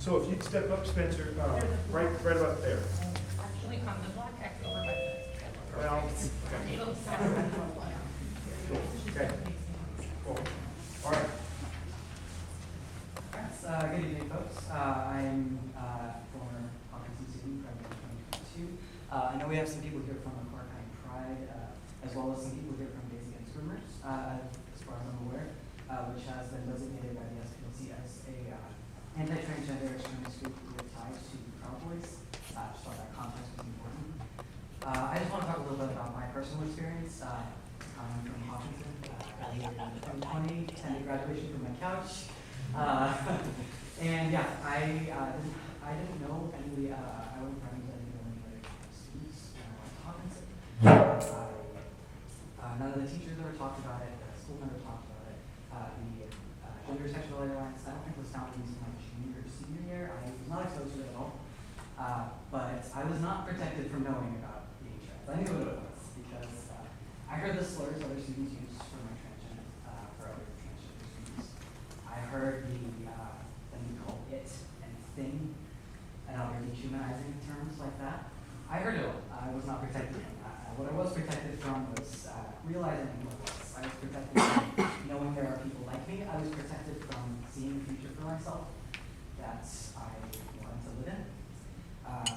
So if you'd step up, Spencer, right about there. Actually, on the black X over by the. Well, okay. Cool. All right. Good evening, folks. I'm former Hockinson student, graduated in 2022. I know we have some people here from the Clark County Pride, as well as some people here from Days Against Groomers, as far as I'm aware, which has been designated by the SPLC as a anti-transgender extremist group with ties to Proud Boys. Just thought that context was important. I just want to talk a little bit about my personal experience. I'm from Hockinson. Graduated in 2020, attended graduation from my couch. And yeah, I didn't know any, I wasn't friends with any other students when I went to Hockinson. None of the teachers ever talked about it, the school never talked about it. The gender sexuality alliance, I don't think was founded until my junior or senior year. I was not exposed to it at all. But I was not protected from knowing about being trans. I knew what it was because I heard the slurs other students use for my transgender, for other transgender students. I heard the thing called it and thing and other dehumanizing terms like that. I heard it all. I was not protected from that. What I was protected from was realizing who I was. I was protected from knowing there are people like me. I was protected from seeing a future for myself that I wanted to live in.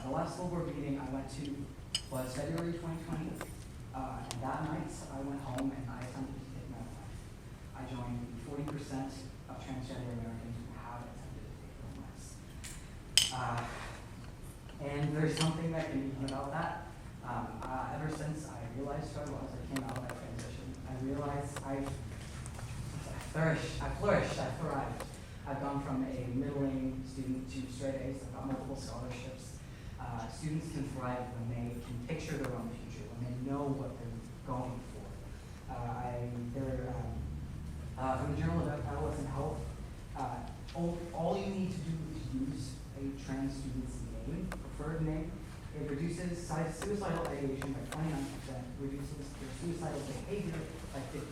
The last school board meeting I went to was February 2020. And that night I went home and I attempted to take my own life. I joined the 40% of transgender Americans who have attempted to take their own lives. And there's something that can be done about that. Ever since I realized who I was, I came out of that transition. I realized I flourished, I thrived. I've gone from a middling student to straight A's. I've got multiple scholarships. Students can thrive when they can picture their own future, when they know what they're going for. From the Journal of Adolescent Health, all you need to do is use a trans student's name, preferred name. It reduces suicidal ideation by 29%, reduces their suicidal behavior by 56%.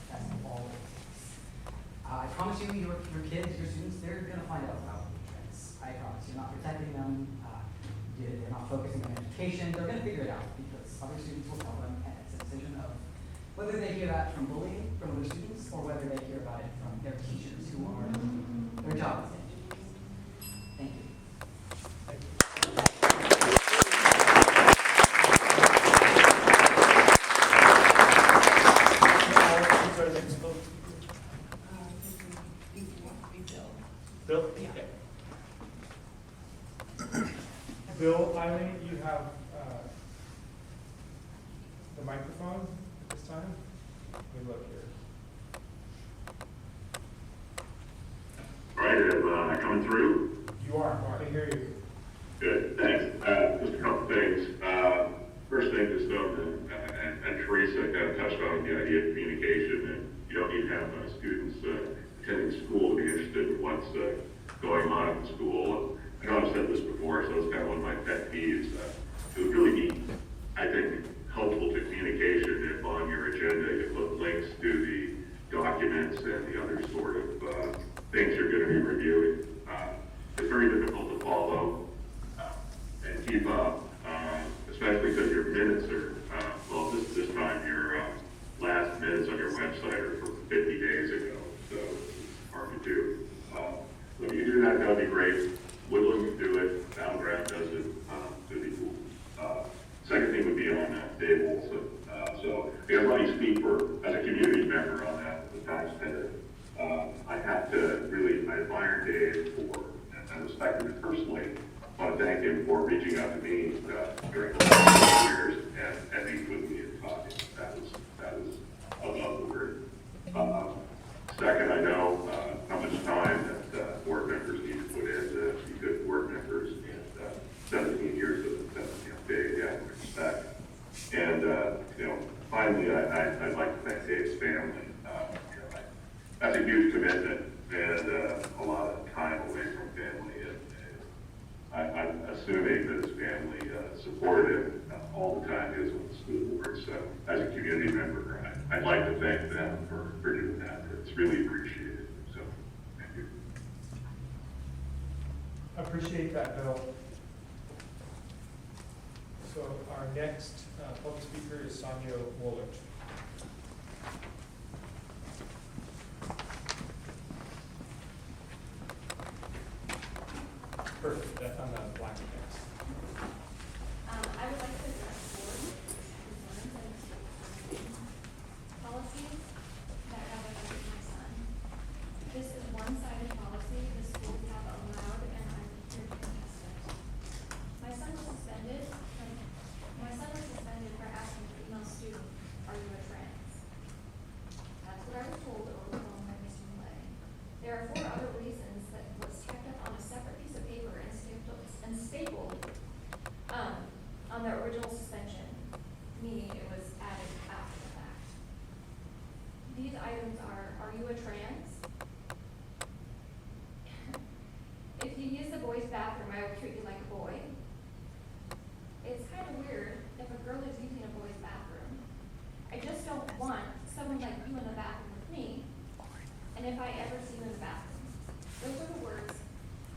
That's all it takes. I promise you, your kids, your students, they're going to find out about being trans. I promise. You're not protecting them. They're not focusing on education. They're going to figure it out because other students will tell them, and it's a decision of whether they hear that from bullying from other students or whether they hear about it from their teachers who are their job is to educate. Thank you. Bill? Yeah. Bill, Eileen, you have the microphone at this time. Let me look here. All right, am I coming through? You are. I can hear you. Good, thanks. Just a couple things. First thing, just and Teresa kind of touched on the idea of communication, and you don't need to have students attending school to be interested in what's going on in the school. I know I've said this before, so it's kind of one of my pet peeves. It would really be, I think, helpful to communication if on your agenda you put links to the documents and the other sort of things you're going to be reviewing. It's very difficult to follow and keep up, especially because your minutes are, well, this time your last minutes on your website are from 50 days ago, so it's hard to do. If you do that, that would be great. Woodland can do it, Battleground does it, so it'd be cool. Second thing would be on Dave Olson. So I guess let me speak for, as a community member on that, the taxpayer. I have to really, I admire Dave for, and respect him personally. I want to thank him for reaching out to me during the last years and meeting with me and talking. That was above the word. Second, I know how much time that board members need to put in to be good board members, and 17 years of Dave, yeah, respect. And finally, I'd like to thank Dave's family. That's a huge commitment and a lot of time away from family. And I'm assuming that his family supported him all the time he was on the school board. So as a community member, I'd like to thank them for doing that. It's really appreciated. So thank you. Appreciate that, Bill. So our next public speaker is Sonia Woolridge. Perfect, that's on the black text. I would like to address the board concerns and policies that have affected my son. This is one-sided policy the schools have allowed, and I'm here to contest it. My son was suspended for asking a female student, "Are you a trans?" That's what I was told over the phone by Mr. Millay. There are 4 other reasons that was typed up on a separate piece of paper and stapled on the original suspension, meaning it was added after the fact. These items are you a trans? If you use the boys' bathroom, I will treat you like a boy. It's kind of weird if a girl is using a boys' bathroom. I just don't want someone like you in the bathroom with me, and if I ever see you in the bathroom. Those are the words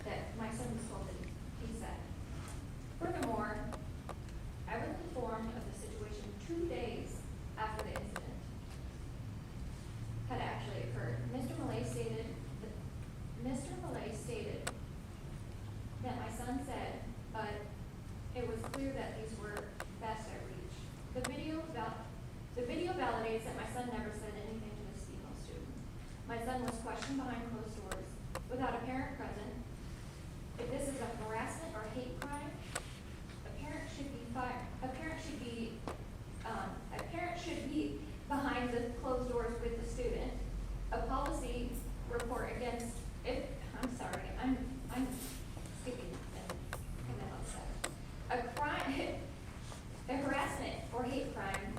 that my son was told that he said. Furthermore, I was informed of the situation 2 days after the incident had actually occurred. Mr. Millay stated that my son said, but it was clear that these were best at reach. The video validates that my son never said anything to this female student. My son was questioned behind closed doors without a parent present. If this is a harassment or hate crime, a parent should be fired. A parent should be behind the closed doors with the student. A policy report against I'm sorry, I'm skipping and kind of upset. A crime, a harassment or hate crime,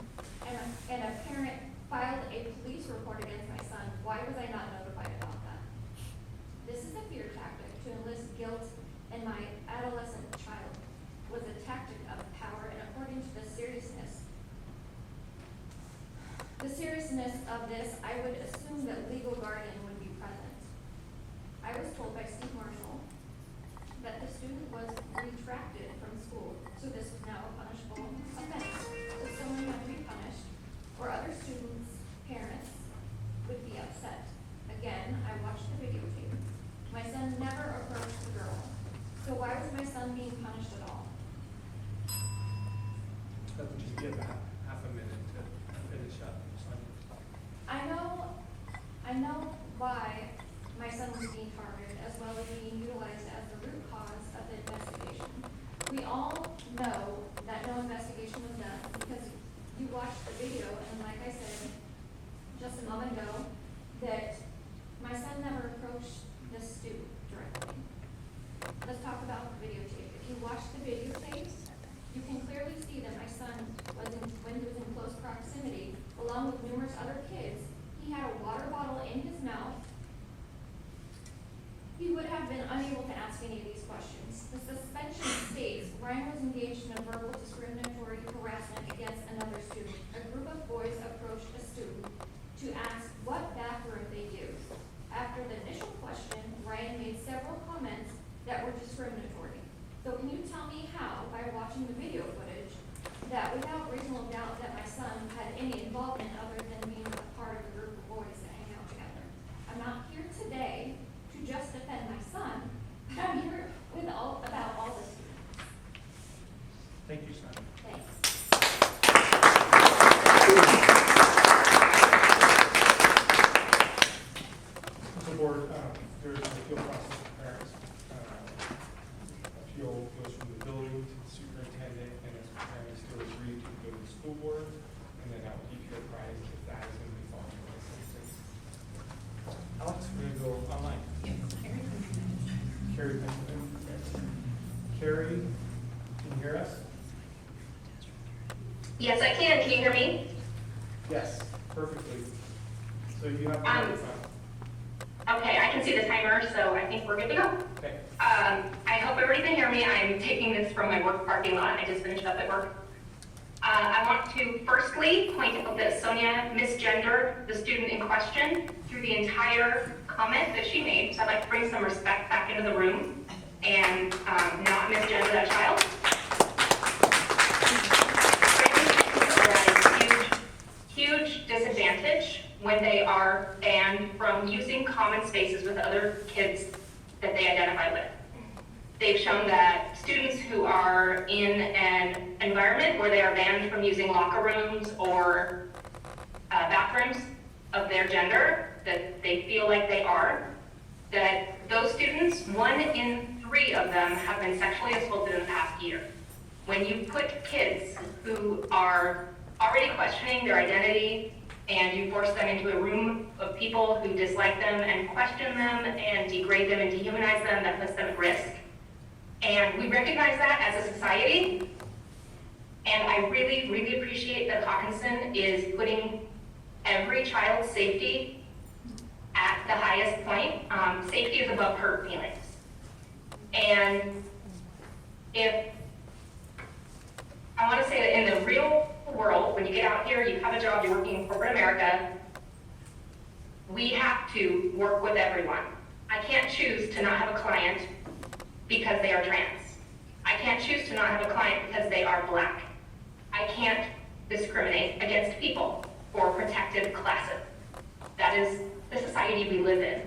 and a parent filed a police report against my son. Why was I not notified about that? This is a fear tactic to enlist guilt in my adolescent child. Was a tactic of power, and according to the seriousness of this, I would assume that legal guardian would be present. I was told by Steve Marshall that the student was retracted from school, so this was now a punishable offense. So someone had to be punished, or other students' parents would be upset. Again, I watched the videotape. My son never approached the girl. So why was my son being punished at all? Just give half a minute to finish up, Sonia. I know why my son was being targeted, as well as being utilized as the root cause of the investigation. We all know that no investigation was done because you watched the video, and like I said just a moment ago, that my son never approached the student directly. Let's talk about the videotape. If you watch the videotape, you can clearly see that my son when he was in close proximity, along with numerous other kids, he had a water bottle in his mouth. He would have been unable to ask any of these questions. The suspension states Ryan was engaged in a verbal discriminatory harassment against another student. A group of boys approached a student to ask what bathroom they used. After the initial question, Ryan made several comments that were discriminatory. So can you tell me how, by watching the video footage, that without reasonable doubt that my son had any involvement other than being a part of a group of boys that hang out together? I'm not here today to just defend my son, but I'm here about all the students. Thank you, Sonia. Thanks. The board, there is an appeal process for parents. Appeal goes from the building to the superintendent, and if the parents still agree to go to the school board, and then I will keep you apprised if that is going to be followed by the Alex, we're going to go online. Carrie, Carrie, can you hear us? Yes, I can. Can you hear me? Yes, perfectly. So you have the microphone. Okay, I can see the timer, so I think we're good to go. Okay. I hope everybody can hear me. I'm taking this from my work parking lot. I just finished up at work. I want to firstly point out that Sonia misgendered the student in question through the entire comment that she made. So I'd like to bring some respect back into the room and when they are banned from using common spaces with other kids that they identify with. They've shown that students who are in an environment where they are banned from using locker rooms or bathrooms of their gender, that they feel like they are, that those students, 1 in 3 of them have been sexually assaulted in the past year. When you put kids who are already questioning their identity and you force them into a room of people who dislike them and question them and degrade them and dehumanize them, that puts them at risk. And we recognize that as a society. And I really, really appreciate that Hockinson is putting every child's safety at the highest point. Safety is above hurt feelings. And if, I want to say that in the real world, when you get out here, you have a job, you're working in corporate America, we have to work with everyone. I can't choose to not have a client because they are trans. I can't choose to not have a client because they are Black. I can't discriminate against people for protected classes. That is the society we live in.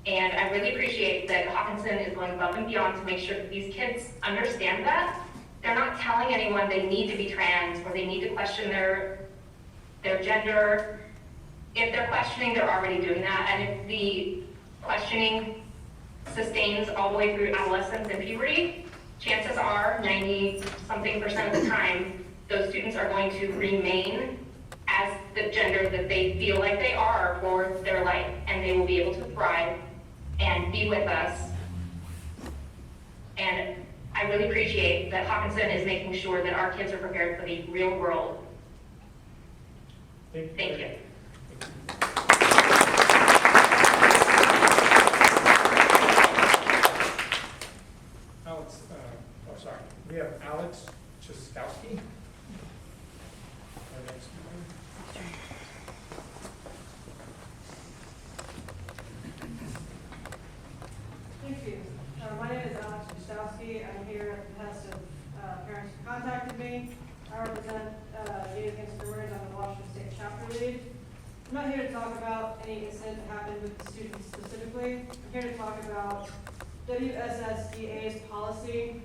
And I really appreciate that Hockinson is going above and beyond to make sure that these kids understand that. They're not telling anyone they need to be trans or they need to question their gender. If they're questioning, they're already doing that. And if the questioning sustains all the way through adolescence and puberty, chances are 90-something% of the time, those students are going to remain as the gender that they feel like they are for their life, and they will be able to thrive and be with us. And I really appreciate that Hockinson is making sure that our kids are prepared for the real world. Thank you. We have Alex Cheskowski. Our next speaker. Thank you. My name is Alex Cheskowski. I'm here at the behest of parents who contacted me. I represent Gays Against Groomers. I'm the Washington State chapter lead. I'm not here to talk about any incident that happened with the students specifically. I'm here to talk about WSSDA's policy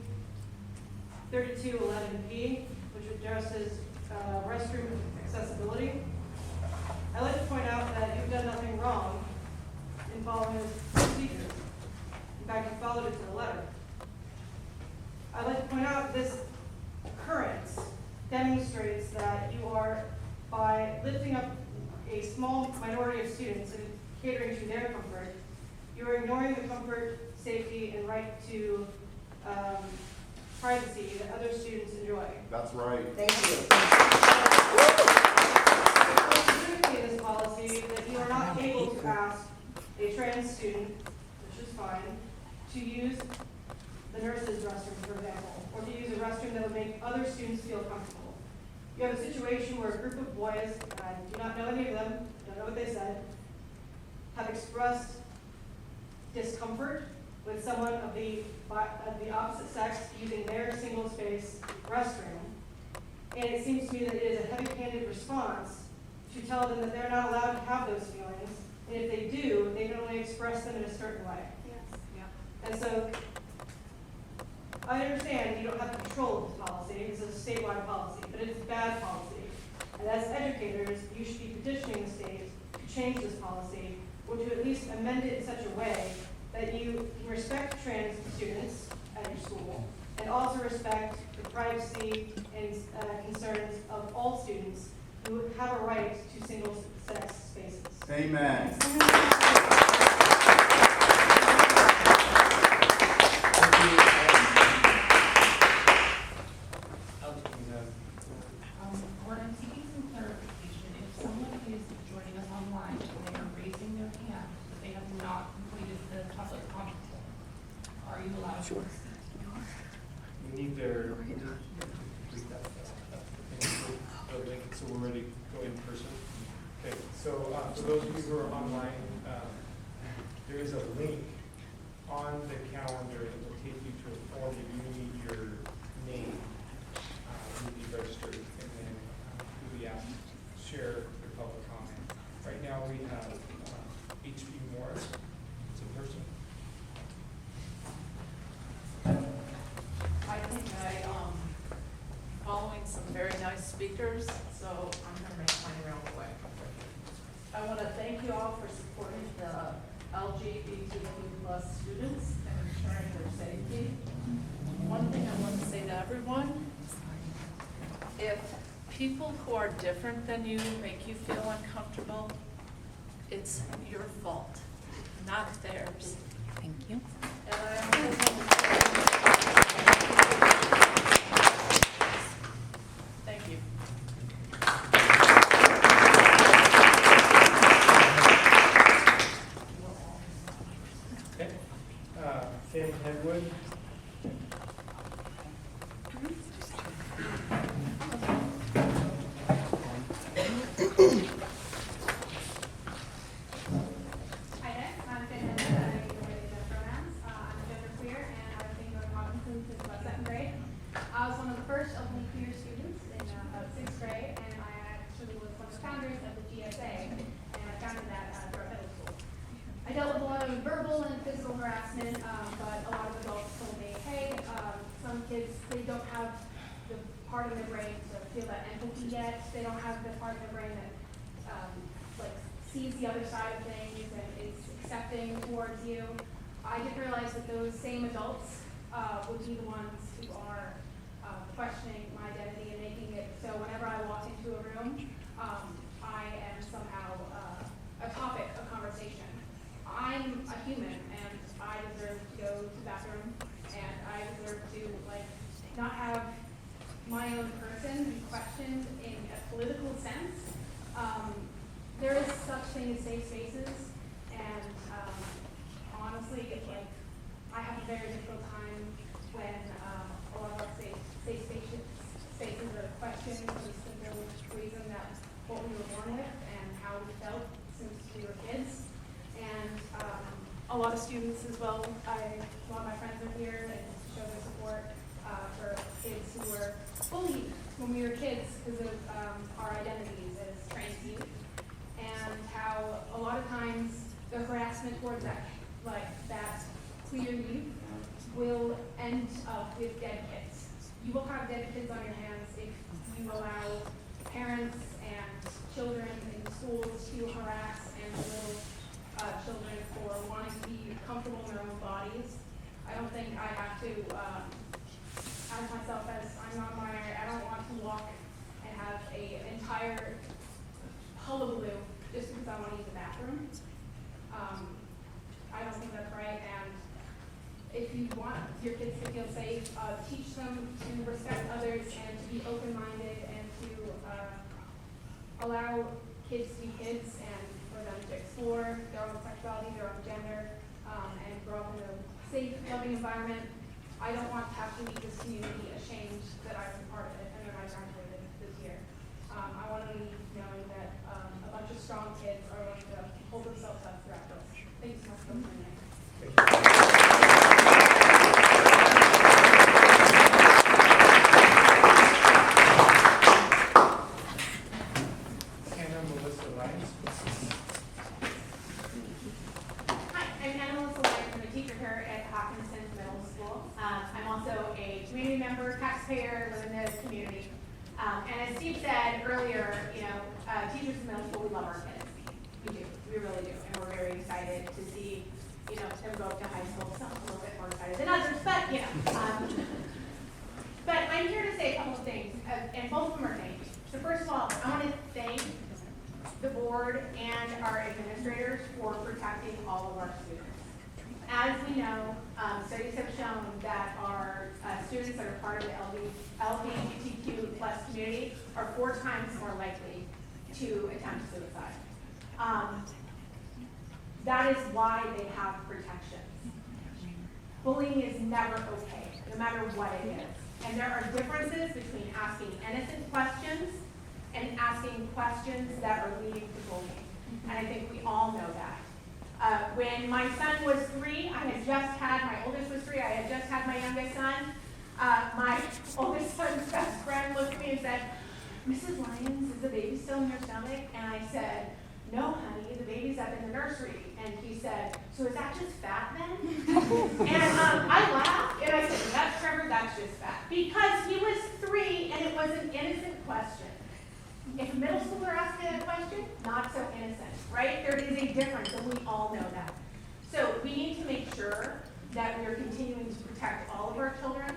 3211P, which addresses restroom accessibility. I'd like to point out that you've done nothing wrong in following this procedure. In fact, you followed it to the letter. I'd like to point out this occurrence demonstrates that you are, by lifting up a small minority of students and catering to their comfort, you are ignoring the comfort, safety, and right to privacy that other students enjoy. That's right. Thank you. Specifically in this policy, that you are not able to ask a trans student, which is fine, to use the nurse's restroom, for example, or to use a restroom that would make other students feel comfortable. You have a situation where a group of boys, and I do not know any of them, don't know what they said, have expressed discomfort with someone of the opposite sex using their single space restroom. And it seems to me that it is a heavy-handed response to tell them that they're not allowed to have those feelings, and if they do, they can only express them in a certain way. Yes. Yeah. And so, I understand you don't have control of this policy, this is a statewide policy, but it's a bad policy. And as educators, you should be petitioning the state to change this policy, or to at least amend it in such a way that you can respect trans students at your school, and also respect the privacy and concerns of all students who have a right to single-sex spaces. Amen. What I'm seeking some clarification, if someone is joining us online and they are raising their hand, but they have not completed the public comment form, are you allowed to speak? We need their, complete that, the link, so we're ready to go in person. Okay, so for those of you who are online, there is a link on the calendar that will take you to a form that you need your name, you need to be registered, and then you'll be asked to share your public comment. Right now we some very nice speakers, so I'm gonna make mine real quick. I want to thank you all for supporting the LGBTQ+ students and ensuring their safety. One thing I want to say to everyone, if people who are different than you make you feel uncomfortable, it's your fault, not theirs. Thank you. And I thank you. Okay. Sam Hedwood. Hi there, I'm Finn Hedges, I use the gender pronouns. I'm genderqueer and I've been going to Hockinson since about 2nd grade. I was one of the first openly queer students in 6th grade, and I actually was one of the founders of the GSA, and I founded that throughout middle school. I dealt with a lot of verbal and physical harassment, but a lot of adults told me, hey, some kids, they don't have the part of their brain to feel that empathy yet. They don't have the part of their brain that like sees the other side of things and is accepting towards you. I didn't realize that those same adults would be the ones who are questioning my identity and making it so whenever I walk into a room, I am somehow a topic of conversation. I'm a human and I deserve to go to the bathroom and I deserve to not have my own person be questioned in a political sense. There is such thing as safe spaces, and honestly, I have a very difficult time when a lot of our safe spaces are questioned for the simple reason that what we were born with and how we felt since we were kids. And a lot of students as well, a lot of my friends are here and show their support for kids who were bullied when we were kids because of our identities as trans youth. And how a lot of times the harassment towards that clear youth will end up with dead kids. You will have dead kids on your hands if you allow parents and children in schools to harass and belittle children for wanting to be comfortable in their own bodies. I don't think I have to as myself as I'm non-binary. I don't want to walk and have an entire hullabaloo just because I want to use the bathroom. I don't think that's right, and if you want your kids to feel safe, teach them to respect others and to be open-minded and to allow kids to be kids and for them to explore their own sexuality, their own gender, and grow up in a safe, loving environment. I don't want to have to leave this community ashamed that I was a part of it and that I graduated this year. I want to leave knowing that a bunch of strong kids are going to hold themselves up throughout this. Thank you so much for listening. Hannah Melissa Lyons. Hi, I'm Hannah Melissa Lyons. I'm a teacher here at Hockinson Middle School. I'm also a community member, taxpayer, live in the community. And as Steve said earlier, teachers in middle school, we love our kids. We do, we really do. And we're very excited to see, them go up to high school. Some a little bit more excited than others, but, but I'm here to say a couple of things, and both of them are thank you. So first of all, I want to thank the board and our administrators for protecting all of our students. As we know, studies have shown that our students that are part of the LGBTQ+ community are 4 times more likely to attempt suicide. That is why they have protections. Bullying is never okay, no matter what it is. And there are differences between asking innocent questions and asking questions that are leading to bullying. And I think we all know that. When my son was 3, my oldest was 3, I had just had my youngest son. My oldest son's best friend looked at me and said, "Mrs. Lyons, is the baby still in your stomach?" And I said, "No, honey, the baby's up in the nursery." And he said, "So is that just fat then?" And I laughed and I said, "That's Trevor, that's just fat." Because he was 3 and it was an innocent question. If a middle schooler asks a question, not so innocent, right? There is a difference, and we all know that. So we need to make sure that we are continuing to protect all of our children,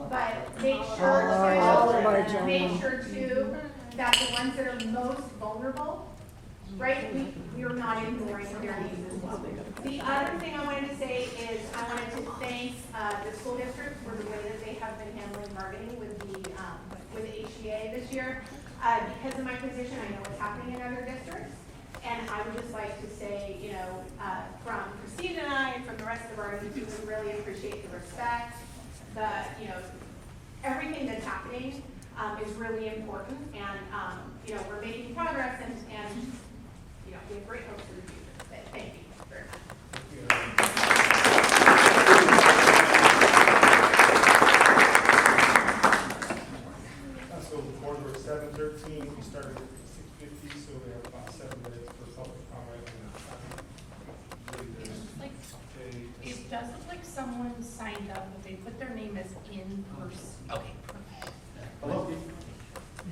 but make sure too that the ones that are most vulnerable, right, we are not ignoring their needs as well. The other thing I wanted to say is I wanted to thank the school district for the way that they have been handling bargaining with the HEA this year. Because of my position, I know what's happening in other districts. And I would just like to say, you know, from Christine and I, and from the rest of our team, we really appreciate the respect, you know, everything that's happening is really important. And, you know, we're making progress and, you know, we have great hopes for the future. But thank you very much. So the board was 7:13, we started at 6:50, so we have about 7 minutes for public comment. It does look like someone signed up, but they put their name as in person. Okay, perfect. Hello?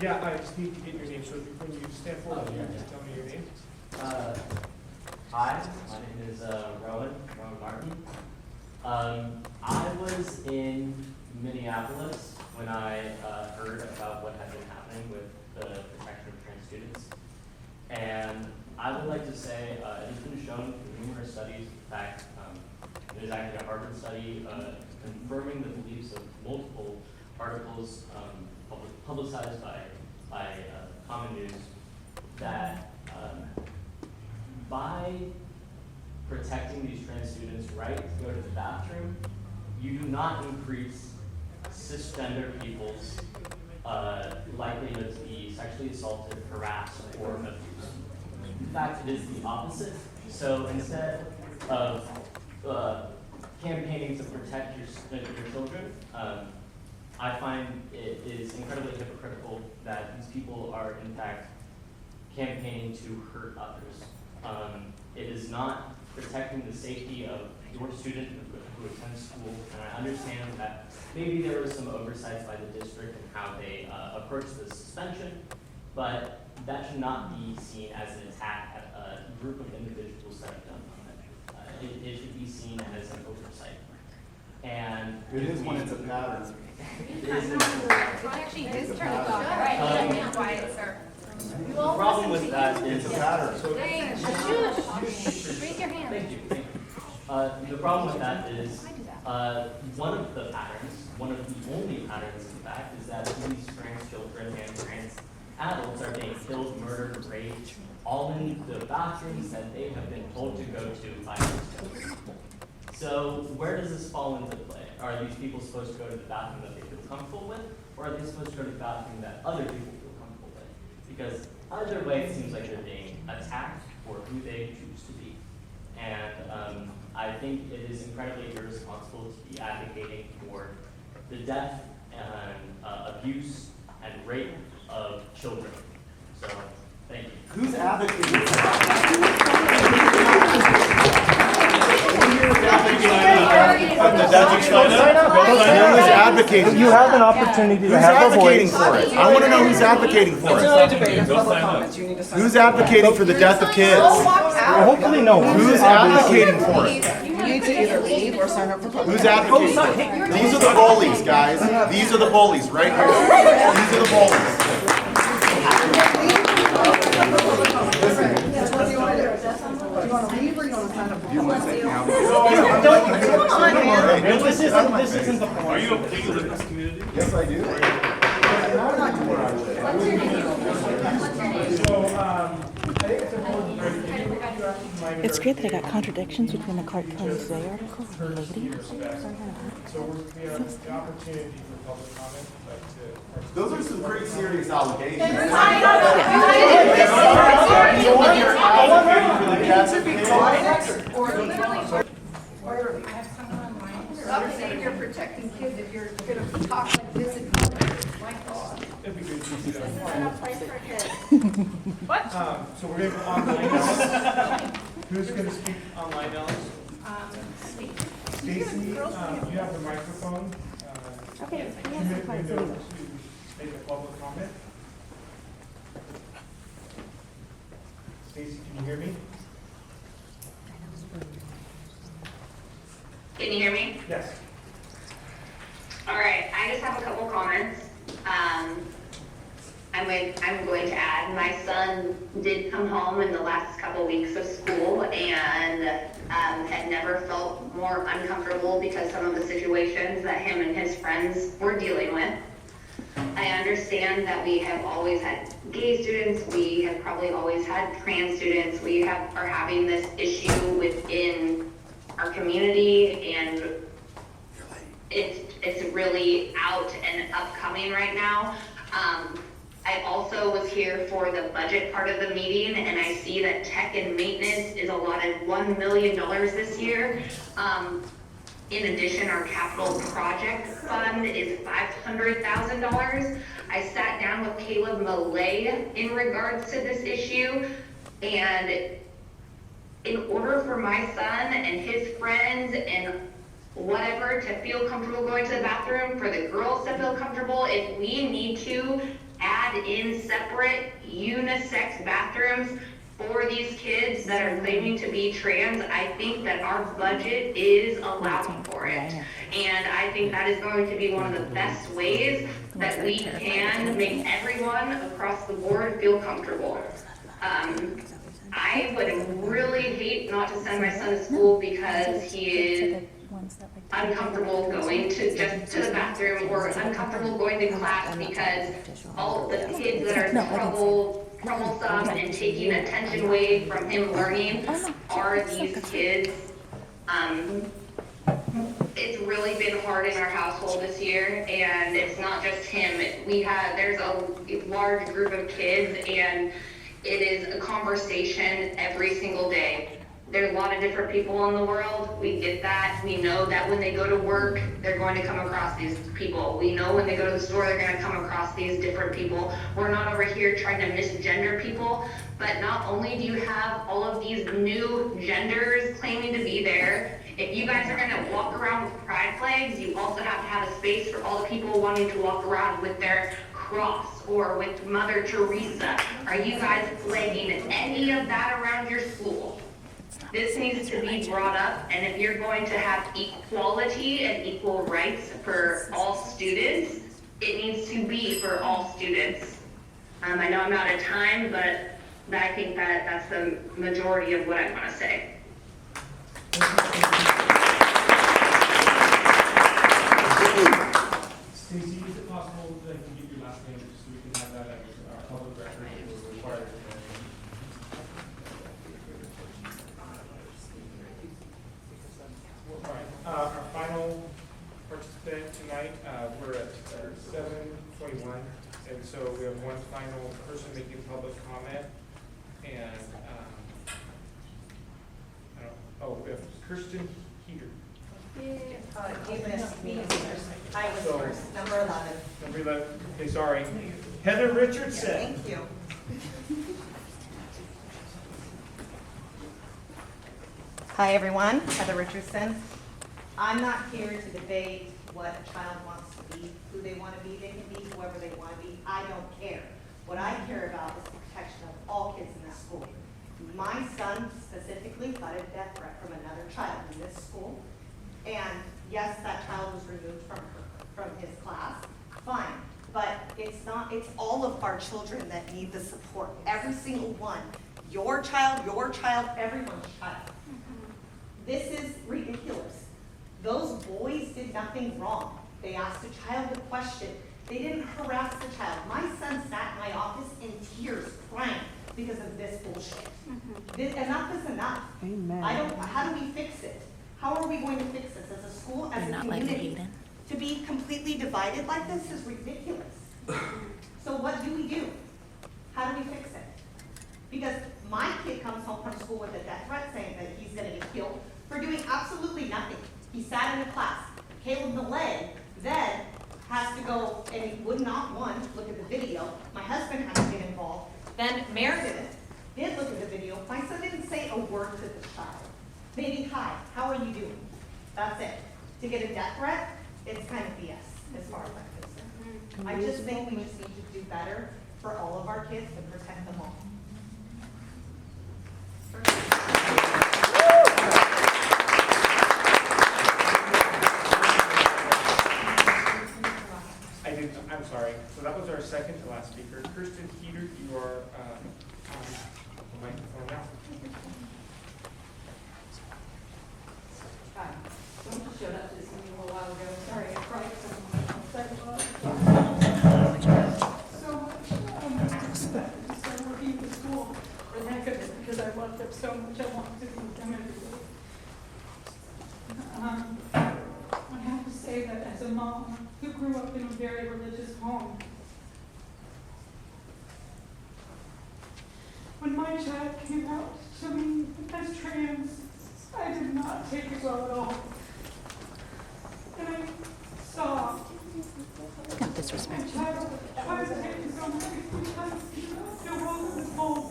Yeah, I just need to get your name, so when you stand forward, you just tell me your name. Hi, my name is Rowan Martin. I was in Minneapolis when I heard about what had been happening with the protection of trans students. And I would like to say it has been shown through numerous studies, in fact, there's actually a Harvard study confirming the beliefs of multiple articles publicized by Common News that by protecting these trans students' right to go to the bathroom, you do not increase cisgender people's likelihood to be sexually assaulted, harassed, or abused. In fact, it is the opposite. So instead of campaigning to protect your children, I find it is incredibly hypocritical that these people are in fact campaigning to hurt others. It is not protecting the safety of your student who attends school, and I understand that maybe there was some oversights by the district in how they approached the suspension, but that should not be seen as an attack at a group of individuals that have done it. It should be seen as an oversight. And it is when it's a pattern. It's actually his turn to talk. Right, quiet, sir. The problem with that is it's a pattern. Raise your hand. Thank you. The problem with that is one of the patterns, one of the only patterns in fact, is that these trans children and trans adults are being killed, murdered, raped, all in the bathrooms that they have been told to go to by these children. So where does this fall into play? Are these people supposed to go to the bathroom that they feel comfortable with, or are they supposed to go to the bathroom that other people feel comfortable with? Because either way, it seems like they're being attacked for who they choose to be. And I think it is incredibly irresponsible to be advocating for the death and abuse and rape of children. So, thank you. Who's advocating? Advocating. You have an opportunity to have a voice. For it? I want to know who's advocating for it. Who's advocating for the death of kids? Well, hopefully no one. Who's advocating for it? You need to either leave or sign up for public. Who's advocating? These are the bullies, guys. These are the bullies right here. These are the bullies. What do you want to do? Do you want to leave or you want to sign up for public? You want to say now? Come on, man. This isn't the point. Are you okay with this community? Yes, I do. It's great that I got contradictions between the Clark County Today article and the lady. So we have the opportunity for public comment. Those are some pretty serious allegations. Stop saying you're protecting kids if you're going to talk like this in public. My God. It'd be good to see that. This isn't a place for kids. What? So we're going to go online now. Who's going to speak online now? Stacy, you have the microphone. Okay, You may to make a public comment. Stacy, can you hear me? Can you hear me? Yes. All right, I just have a couple comments. I'm going to add, my son did come home in the last couple weeks of school and had never felt more uncomfortable because some of the situations that him and his friends were dealing with. I understand that we have always had gay students, we have probably always had trans students, are having this issue within our community, and it's really out and upcoming right now. I also was here for the budget part of the meeting, and I see that tech and maintenance is allotted $1 million this year. In addition, our capital project fund is $500,000. I sat down with Caleb Millay in regards to this issue, and in order for my son and his friends and whatever to feel comfortable going to the bathroom, for the girls to feel comfortable, if we need to add in separate unisex bathrooms for these kids that are claiming to be trans, I think that our budget is allowing for it. And I think that is going to be one of the best ways that we can make everyone across the board feel comfortable. I would really hate not to send my son to school because he is uncomfortable going to the bathroom, or uncomfortable going to class because all the kids that are troublesome and taking attention away from him learning are these kids. It's really been hard in our household this year, and it's not just him. There's a large group of kids, and it is a conversation every single day. There's a lot of different people in the world. We get that. We know that when they go to work, they're going to come across these people. We know when they go to the store, they're going to come across these different people. We're not over here trying to misgender people, but not only do you have all of these new genders claiming to be there, if you guys are going to walk around with pride flags, you also have to have a space for all the people wanting to walk around with their cross or with Mother Teresa. Are you guys flagging any of that around your school? This needs to be brought up, and if you're going to have equality and equal rights for all students, it needs to be for all students. I know I'm out of time, but I think that's the majority of what I want to say. Stacey, is it possible that you get your last name so we can have that as our public record if we're required? All right, our final participant tonight, we're at 7:21, and so we have one final person making public comment, and we have Kirsten Heater. You missed me. I was first, number 11. Number 11, okay, sorry. Heather Richardson. Thank you. Hi, everyone. Heather Richardson. I'm not here to debate what a child wants to be, who they want to be. They can be whoever they want to be. I don't care. What I care about is the protection of all kids in that school. My son specifically got a death threat from another child in this school. And yes, that child was removed from his class. Fine. But it's all of our children that need the support. Every single one. Your child, everyone's child. This is ridiculous. Those boys did nothing wrong. They asked a child a question. They didn't harass the child. My son sat in my office in tears, crying because of this bullshit. Enough is enough. Amen. How do we fix it? How are we going to fix this as a school, as a community? To be completely divided like this is ridiculous. So what do? How do we fix it? Because my kid comes home from school with a death threat saying that he's going to get killed for doing absolutely nothing. He sat in a class. Caleb Millay then has to go, and he would not, look at the video. My husband had to get involved. Then Meredith did look at the video. My son didn't say a word to this child. Maybe, hi, how are you doing? That's it. To get a death threat, it's kind of BS as far as I'm concerned. I just think we just need to do better for all of our kids and protect them all. I'm sorry. So that was our second to last speaker. Kirsten Heater, you are on the microphone now. Hi. Someone showed up to this meeting a little while ago. Sorry, I cried so much. I started working at the school for the heck of it because I loved them so much. I wanted to be with them every day. I have to say that as a mom who grew up in a very religious home, when my child came out to me as trans, I did not take it well at all. And I saw No disrespect. my child try to take his own life because there wasn't this home.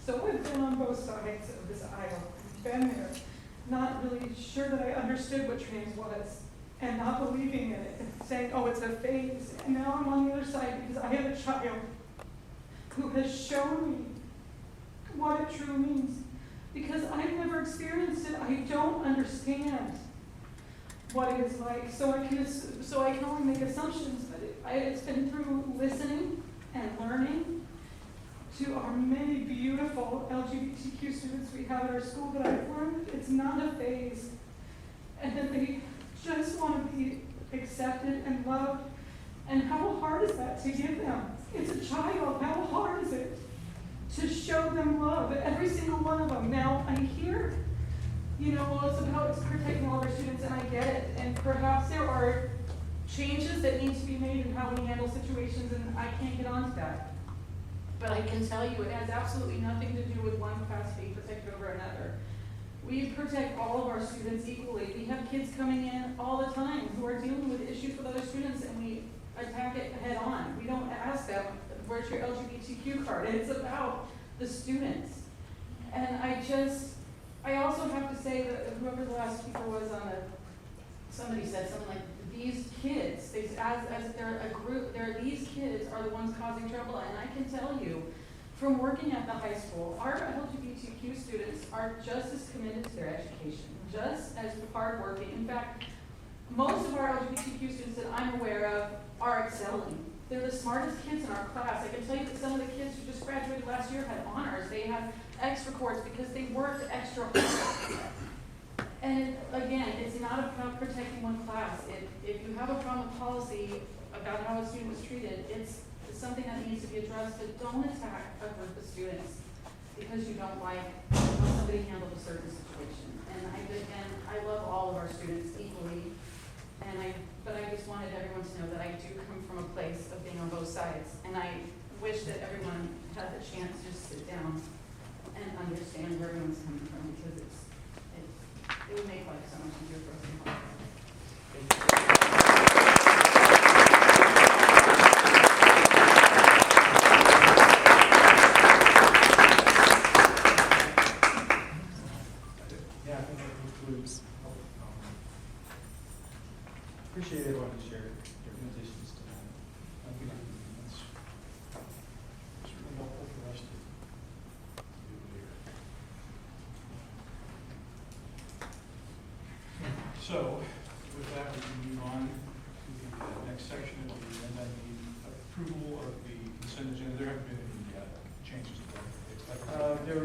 So I've been on both sides of this aisle, been there, not really sure that I understood what trans was, and not believing in it, and saying, oh, it's a phase. And now I'm on the other side because I have a child who has shown me what it truly means. Because I've never experienced it, I don't understand what it is like. So I can only make assumptions, but it's been through listening and learning to our many beautiful LGBTQ students we have at our school that I've learned it's not a phase, and that they just want to be accepted and loved. And how hard is that to give them? It's a child. How hard is it to show them love? Every single one of them. Now, I hear, well, it's about protecting all of our students, and I get it. And perhaps there are changes that need to be made in how we handle situations, and I can't get onto that. But I can tell you it has absolutely nothing to do with one class being protected over another. We protect all of our students equally. We have kids coming in all the time who are dealing with issues with other students, and we attack it head on. We don't ask them, where's your LGBTQ card? It's about the students. And I also have to say that whoever the last speaker was somebody said something like, these kids, as they're a group, these kids are the ones causing trouble. And I can tell you, from working at the high school, our LGBTQ students are just as committed to their education, just as hardworking. In fact, most of our LGBTQ students that I'm aware of are excelling. They're the smartest kids in our class. I can tell you that some of the kids who just graduated last year had honors. They had extra cords because they worked extra hard. And again, it's not about protecting one class. If you have a problem with policy about how a student was treated, it's something that needs to be addressed, but don't attack a group of students because you don't like how somebody handled a certain situation. And I love all of our students equally, but I just wanted everyone to know that I do come from a place of being on both sides, and I wish that everyone had the chance to just sit down and understand where everyone's coming from, because it would make life so much easier for us. Yeah, I think that concludes public comment. Appreciate everyone who shared their positions tonight. That's really helpful for us to do here. So, with that, we can move on to the next section of the agenda, the approval of the consent agenda. There haven't been any changes to that. There